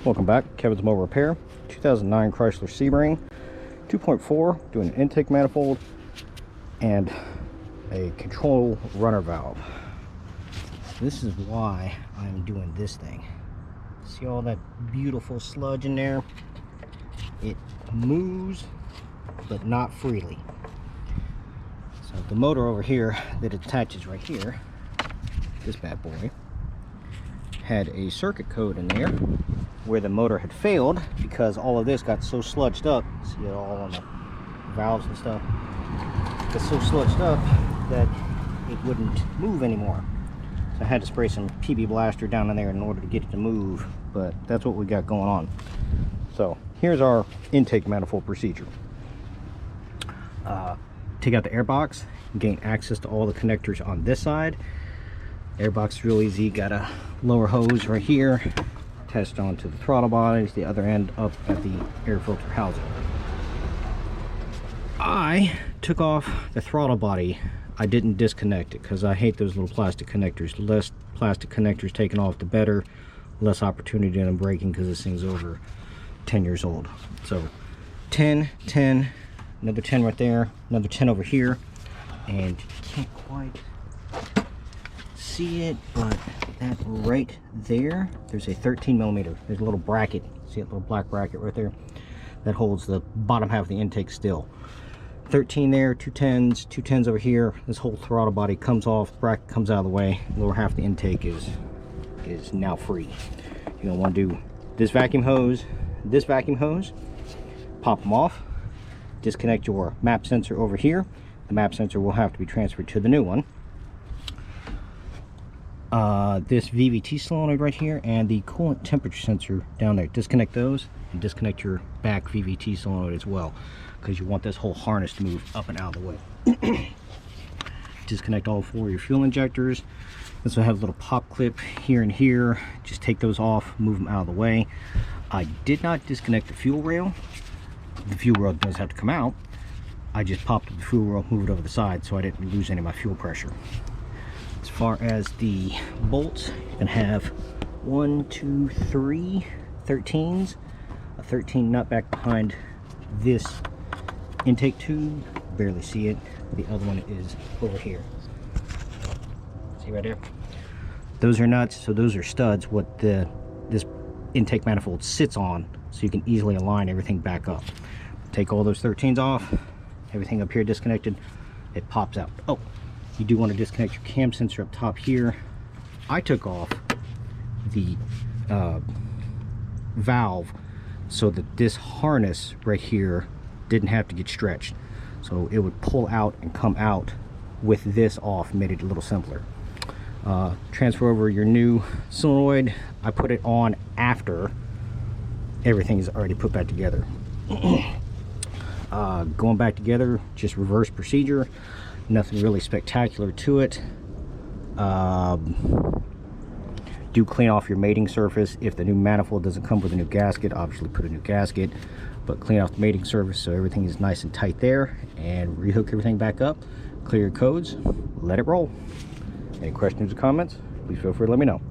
Welcome back. Kevin's Motor Repair. 2009 Chrysler Sebring 2.4, doing an intake manifold and a control runner valve. This is why I'm doing this thing. See all that beautiful sludge in there? It moves, but not freely. So the motor over here that attaches right here, this bad boy, had a circuit code in there where the motor had failed because all of this got so sludged up. See it all on the valves and stuff. It got so sludged up that it wouldn't move anymore. So I had to spray some PB Blaster down in there in order to get it to move, but that's what we got going on. So here's our intake manifold procedure. Take out the air box, gain access to all the connectors on this side. Air box is real easy. Got a lower hose right here, attached onto the throttle bodies, the other end up at the air filter housing. I took off the throttle body. I didn't disconnect it because I hate those little plastic connectors. The less plastic connectors taken off, the better. Less opportunity in breaking because this thing's over 10 years old. So 10, 10, another 10 right there, another 10 over here, and you can't quite see it, but that right there, there's a 13 millimeter. There's a little bracket. See that little black bracket right there? That holds the bottom half of the intake still. 13 there, two 10s over here. This whole throttle body comes off, bracket comes out of the way. Lower half of the intake is now free. You're gonna want to do this vacuum hose, pop them off, disconnect your map sensor over here. The map sensor will have to be transferred to the new one. This VVT solenoid right here and the coolant temperature sensor down there, disconnect those and disconnect your back VVT solenoid as well, because you want this whole harness to move up and out of the way. Disconnect all four of your fuel injectors. This will have a little pop clip here and here. Just take those off, move them out of the way. I did not disconnect the fuel rail. The fuel rail does have to come out. I just popped up the fuel rail, moved it over the side so I didn't lose any of my fuel pressure. As far as the bolts, you can have 1, 2, 3 13s. A 13 nut back behind this intake tube. Barely see it. The other one is over here. See right there? Those are nuts, so those are studs, what this intake manifold sits on, so you can easily align everything back up. Take all those 13s off, everything up here disconnected, it pops out. Oh, you do want to disconnect your cam sensor up top here. I took off the valve so that this harness right here didn't have to get stretched. So it would pull out and come out with this off, made it a little simpler. Transfer over your new solenoid. I put it on after everything is already put back together. Going back together, just reverse procedure. Nothing really spectacular to it. Do clean off your mating surface. If the new manifold doesn't come with a new gasket, obviously put a new gasket, but clean off the mating surface so everything is nice and tight there, and rehook everything back up. Clear your codes, let it roll. Any questions or comments, please feel free to let me know.